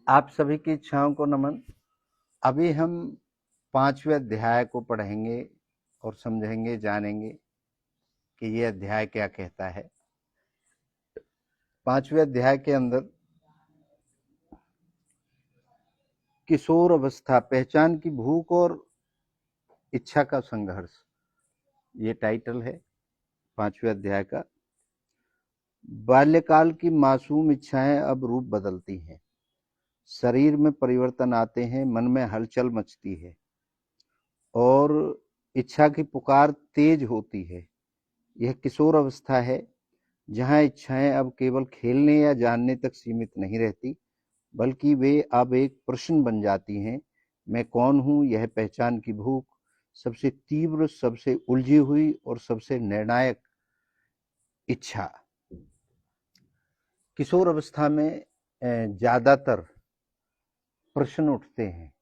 आप सभी की इच्छाओं को नमन। अभी हम 5वें अध्याय को पढ़ेंगे और समझेंगे, जानेंगे कि यह अध्याय क्या कहता है। 5वें अध्याय के अंदर किशोर अवस्था, पहचान की भूख और इच्छा का संघर्ष, ये टाइटल है 5वें अध्याय का। बाल्यकाल की मासूम इच्छाएं अब रूप बदलती हैं, शरीर में परिवर्तन आते हैं, मन में हलचल मचती है और इच्छा की पुकार तेज होती है। यह किशोर अवस्था है, जहां इच्छाएं अब केवल खेलने या जानने तक सीमित नहीं रहती, बल्कि वे अब एक प्रश्न बन जाती हैं। मैं कौन हूं? यह पहचान की भूख सबसे तीव्र, सबसे उलझी हुई और सबसे निर्णायक इच्छा। किशोर अवस्था में ज्यादातर प्रश्न उठते हैं,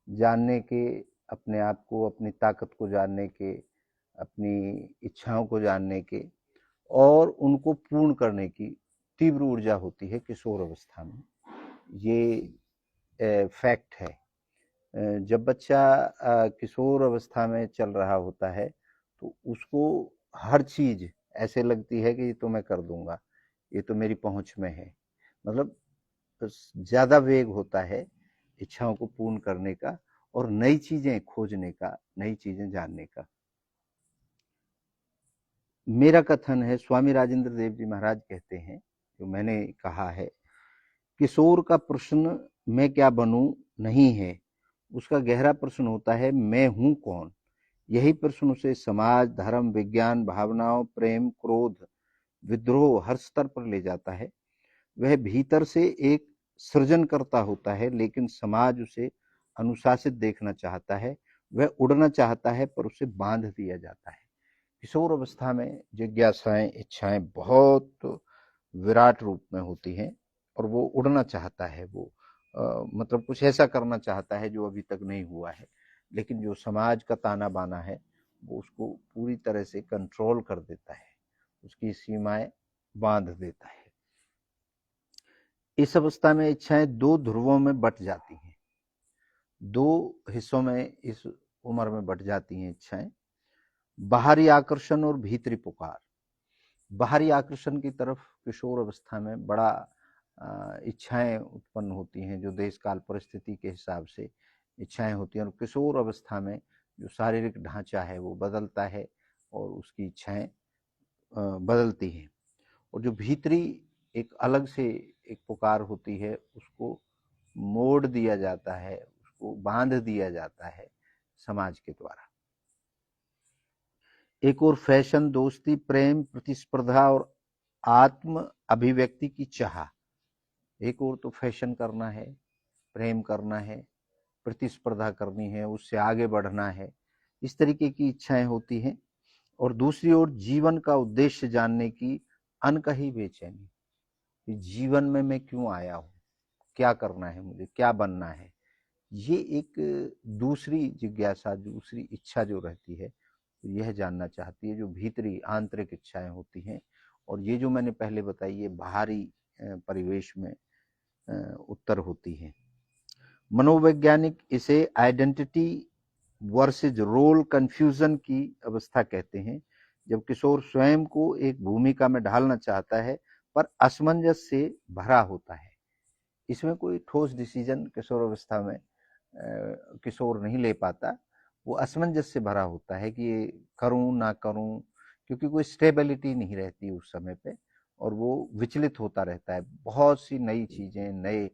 जानने के, अपने आप को, अपनी ताकत को जानने के, अपनी इच्छाओं को जानने के और उनको पूर्ण करने की तीव्र ऊर्जा होती है किशोर अवस्था में। ये फैक्ट है। जब बच्चा किशोर अवस्था में चल रहा होता है तो उसको हर चीज ऐसे लगती है कि ये तो मैं कर दूंगा, ये तो मेरी पहुंच में है। मतलब ज्यादा वेग होता है इच्छाओं को पूर्ण करने का और नई चीजें खोजने का, नई चीजें जानने का। मेरा कथन है, स्वामी राजेंद्र देव जी महाराज कहते हैं, जो मैंने कहा है, किशोर का प्रश्न मैं क्या बनूं नहीं है, उसका गहरा प्रश्न होता है मैं हूं कौन। यही प्रश्न उसे समाज, धर्म, विज्ञान, भावनाओं, प्रेम, क्रोध, विद्रोह हर स्तर पर ले जाता है। वह भीतर से एक सृजन करता होता है, लेकिन समाज उसे अनुशासित देखना चाहता है। वह उड़ना चाहता है पर उसे बांध दिया जाता है। किशोर अवस्था में जिज्ञासाएं, इच्छाएं बहुत विराट रूप में होती हैं और वो उड़ना चाहता है। वो मतलब कुछ ऐसा करना चाहता है जो अभी तक नहीं हुआ है, लेकिन जो समाज का ताना बाना है वो उसको पूरी तरह से कंट्रोल कर देता है, उसकी सीमाएं बांध देता है। इस अवस्था में इच्छाएं दो ध्रुवों में बट जाती हैं, दो हिस्सों में इस उम्र में बट जाती हैं इच्छाएं। बाहरी आकर्षण और भीतरी पुकार। बाहरी आकर्षण की तरफ किशोर अवस्था में बड़ा इच्छाएं उत्पन्न होती हैं, जो देश काल परिस्थिति के हिसाब से इच्छाएं होती हैं। और किशोर अवस्था में जो शारीरिक ढांचा है वो बदलता है और उसकी इच्छाएं बदलती हैं। और जो भीतरी एक अलग से एक पुकार होती है, उसको मोड़ दिया जाता है, उसको बांध दिया जाता है समाज के द्वारा। एक और फैशन, दोस्ती, प्रेम, प्रतिस्पर्धा और आत्म अभिव्यक्ति की चाह। एक और तो फैशन करना है, प्रेम करना है, प्रतिस्पर्धा करनी है, उससे आगे बढ़ना है, इस तरीके की इच्छाएं होती हैं। और दूसरी ओर जीवन का उद्देश्य जानने की अनकही बेचैनी, कि जीवन में मैं क्यों आया हूं, क्या करना है मुझे, क्या बनना है। ये एक दूसरी जिज्ञासा, दूसरी इच्छा जो रहती है, तो यह जानना चाहती है, जो भीतरी आंतरिक इच्छाएं होती हैं। और ये जो मैंने पहले बताई, ये बाहरी परिवेश में उत्तर होती हैं। मनोवैज्ञानिक इसे आइडेंटिटी वर्सेज रोल कंफ्यूजन की अवस्था कहते हैं, जब किशोर स्वयं को एक भूमिका में ढालना चाहता है पर असमंजस से भरा होता है। इसमें कोई ठोस डिसीजन किशोर अवस्था में किशोर नहीं ले पाता। वो असमंजस से भरा होता है कि ये करूं ना करूं, क्योंकि कोई स्टेबिलिटी नहीं रहती उस समय पे और वो विचलित होता रहता है। बहुत सी नई चीजें, नए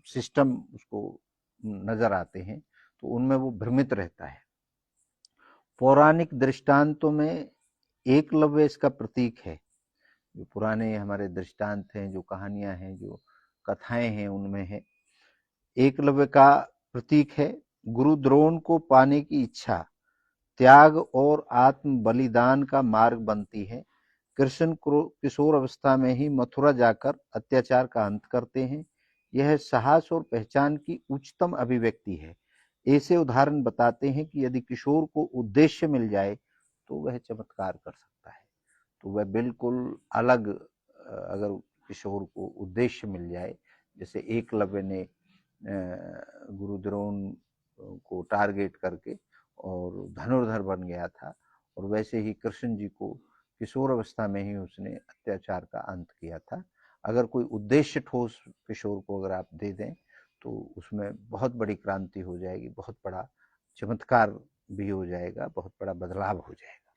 सिस्टम उसको नजर आते हैं, तो उनमें वो भ्रमित रहता है। पौराणिक दृष्टांतों में एकलव्य इसका प्रतीक है। जो पुराने हमारे दृष्टांत हैं, जो कहानियां हैं, जो कथाएं हैं, उनमें है एकलव्य का प्रतीक है। गुरु द्रोण को पाने की इच्छा त्याग और आत्म बलिदान का मार्ग बनती है। कृष्ण किशोर अवस्था में ही मथुरा जाकर अत्याचार का अंत करते हैं। यह साहस और पहचान की उच्चतम अभिव्यक्ति है। ऐसे उदाहरण बताते हैं कि यदि किशोर को उद्देश्य मिल जाए तो वह चमत्कार कर सकता है। तो वह बिल्कुल अलग, अगर किशोर को उद्देश्य मिल जाए, जैसे एकलव्य ने गुरु द्रोण को टारगेट करके और धनुर्धर बन गया था, और वैसे ही कृष्ण जी को किशोर अवस्था में ही उसने अत्याचार का अंत किया था। अगर कोई उद्देश्य ठोस किशोर को अगर आप दे दें तो उसमें बहुत बड़ी क्रांति हो जाएगी, बहुत बड़ा चमत्कार भी हो जाएगा, बहुत बड़ा बदलाव हो जाएगा।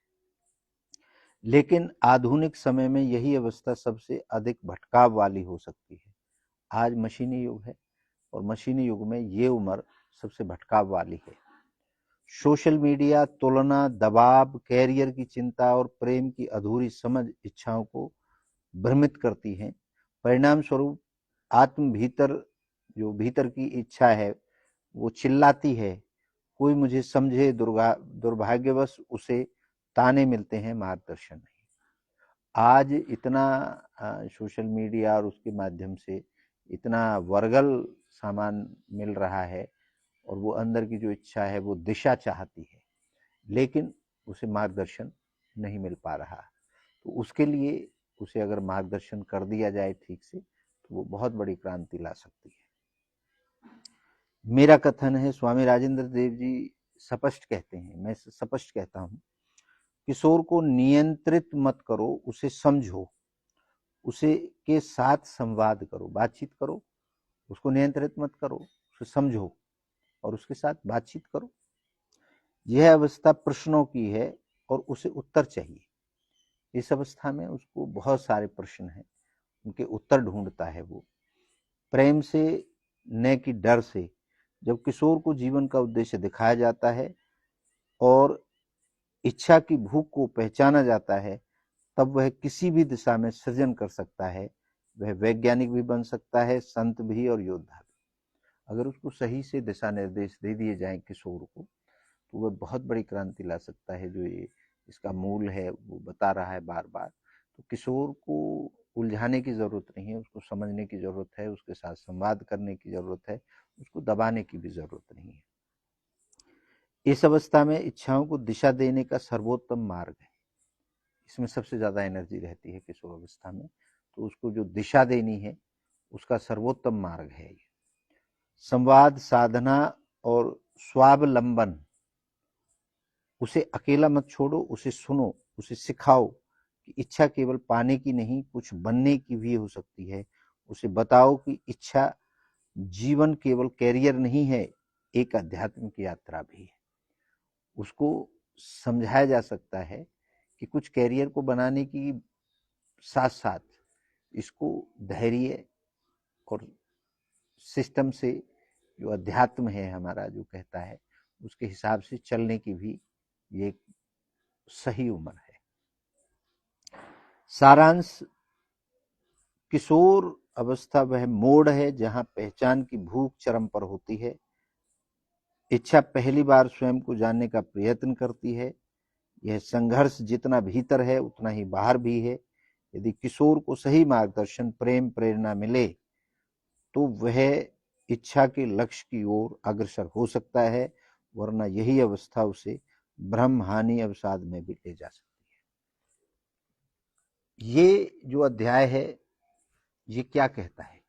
लेकिन आधुनिक समय में यही अवस्था सबसे अधिक भटकाव वाली हो सकती है। आज मशीनी युग है और मशीनी युग में ये उम्र सबसे भटकाव वाली है। सोशल मीडिया तुलना, दबाव, कैरियर की चिंता और प्रेम की अधूरी समझ इच्छाओं को भ्रमित करती हैं। परिणाम स्वरूप आत्म भीतर की इच्छा है वो चिल्लाती है, कोई मुझे समझे। दुर्भाग्यवश उसे ताने मिलते हैं, मार्गदर्शन नहीं। आज इतना सोशल मीडिया और उसके माध्यम से इतना वर्गल सामान मिल रहा है, और वो अंदर की जो इच्छा है वो दिशा चाहती है, लेकिन उसे मार्गदर्शन नहीं मिल पा रहा। तो उसके लिए उसे अगर मार्गदर्शन कर दिया जाए ठीक से तो वो बहुत बड़ी क्रांति ला सकती है। मेरा कथन है, स्वामी राजेंद्र देव जी स्पष्ट कहते हैं, मैं स्पष्ट कहता हूं, किशोर को नियंत्रित मत करो, उसे समझो, उसे के साथ संवाद करो, बातचीत करो। उसको नियंत्रित मत करो, उसे समझो और उसके साथ बातचीत करो। यह अवस्था प्रश्नों की है और उसे उत्तर चाहिए। इस अवस्था में उसको बहुत सारे प्रश्न हैं, उनके उत्तर ढूंढता है वो, प्रेम से न कि डर से। जब किशोर को जीवन का उद्देश्य दिखाया जाता है और इच्छा की भूख को पहचाना जाता है, तब वह किसी भी दिशा में सृजन कर सकता है। वह वैज्ञानिक भी बन सकता है, संत भी और योद्धा भी। अगर उसको सही से दिशा निर्देश दे दिए जाएं किशोर को, तो वह बहुत बड़ी क्रांति ला सकता है। जो ये इसका मूल है वो बता रहा है बार बार। तो किशोर को उलझाने की जरूरत नहीं है, उसको समझने की जरूरत है, उसके साथ संवाद करने की जरूरत है, उसको दबाने की भी जरूरत नहीं है। इस अवस्था में इच्छाओं को दिशा देने का सर्वोत्तम मार्ग है। इसमें सबसे ज्यादा एनर्जी रहती है किशोर अवस्था में, तो उसको जो दिशा देनी है उसका सर्वोत्तम मार्ग है ये। संवाद, साधना और स्वावलंबन। उसे अकेला मत छोड़ो, उसे सुनो, उसे सिखाओ कि इच्छा केवल पाने की नहीं, कुछ बनने की भी हो सकती है। उसे बताओ कि इच्छा जीवन केवल कैरियर नहीं है, एक आध्यात्मिक यात्रा भी है। उसको समझाया जा सकता है कि कुछ कैरियर को बनाने की साथ साथ इसको धैर्य और सिस्टम से, जो अध्यात्म है हमारा जो कहता है, उसके हिसाब से चलने की भी ये सही उम्र है। सारांश, किशोर अवस्था वह मोड़ है जहां पहचान की भूख चरम पर होती है। इच्छा पहली बार स्वयं को जानने का प्रयत्न करती है। यह संघर्ष जितना भीतर है उतना ही बाहर भी है। यदि किशोर को सही मार्गदर्शन, प्रेम, प्रेरणा मिले तो वह इच्छा के लक्ष्य की ओर अग्रसर हो सकता है, वरना यही अवस्था उसे ब्रह्म हानि अवसाद में भी ले जा सकती है। ये जो अध्याय है ये क्या कहता है?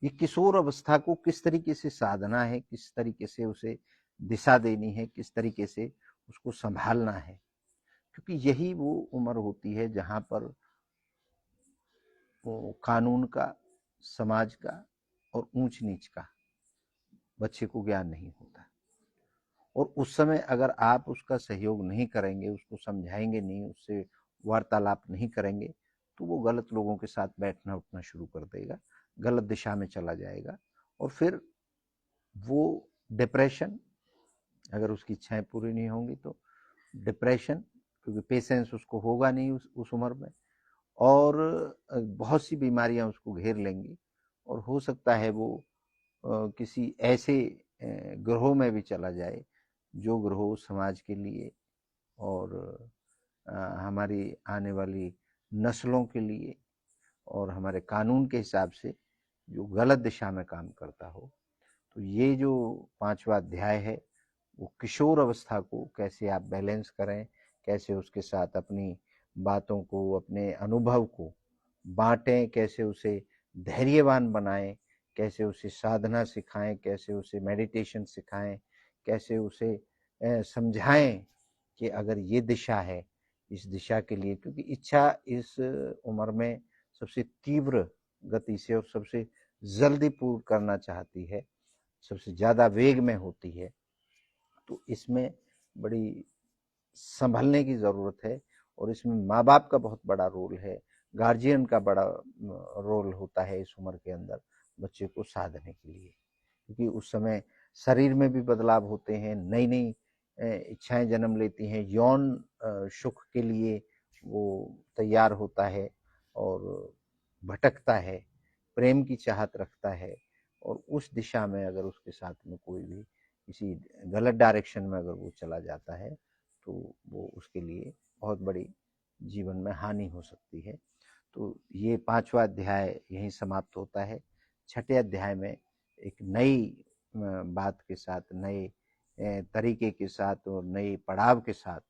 ये किशोर अवस्था को किस तरीके से साधना है, किस तरीके से उसे दिशा देनी है, किस तरीके से उसको संभालना है, क्योंकि यही वो उम्र होती है जहां पर वो कानून का, समाज का और ऊंच नीच का बच्चे को ज्ञान नहीं होता। और उस समय अगर आप उसका सहयोग नहीं करेंगे, उसको समझाएंगे नहीं, उससे वार्तालाप नहीं करेंगे, तो वो गलत लोगों के साथ बैठना उठना शुरू कर देगा, गलत दिशा में चला जाएगा। और फिर वो डिप्रेशन, अगर उसकी इच्छाएं पूरी नहीं होंगी तो डिप्रेशन, क्योंकि पेशेंस उसको होगा नहीं उस उम्र में, और बहुत सी बीमारियां उसको घेर लेंगी। और हो सकता है वो किसी ऐसे ग्रहों में भी चला जाए जो ग्रह समाज के लिए और हमारी आने वाली नस्लों के लिए और हमारे कानून के हिसाब से जो गलत दिशा में काम करता हो। तो ये जो 5वां अध्याय है वो किशोर अवस्था को कैसे आप बैलेंस करें, कैसे उसके साथ अपनी बातों को, अपने अनुभव को बांटें, कैसे उसे धैर्यवान बनाएं, कैसे उसे साधना सिखाएं, कैसे उसे मेडिटेशन सिखाएं, कैसे उसे समझाएं कि अगर ये दिशा है, इस दिशा के लिए, क्योंकि इच्छा इस उम्र में सबसे तीव्र गति से और सबसे जल्दी पूर्ण करना चाहती है, सबसे ज्यादा वेग में होती है। तो इसमें बड़ी संभलने की जरूरत है और इसमें माँ बाप का बहुत बड़ा रोल है, गार्जियन का बड़ा रोल होता है इस उम्र के अंदर बच्चे को साधने के लिए, क्योंकि उस समय शरीर में भी बदलाव होते हैं, नई नई इच्छाएं जन्म लेती हैं, यौन सुख के लिए वो तैयार होता है और भटकता है, प्रेम की चाहत रखता है, और उस दिशा में अगर उसके साथ में कोई भी किसी गलत डायरेक्शन में अगर वो चला जाता है तो वो उसके लिए बहुत बड़ी जीवन में हानि हो सकती है। तो ये 5वां अध्याय यहीं समाप्त होता है। 6ठे अध्याय में एक नई बात के साथ, नए तरीके के साथ और नए पड़ाव के साथ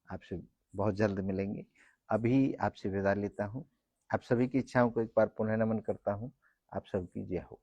आपसे बहुत जल्द मिलेंगे। अभी आपसे विदा लेता हूँ। आप सभी की इच्छाओं को एक बार पुनः नमन करता हूँ। आप सबकी जय हो।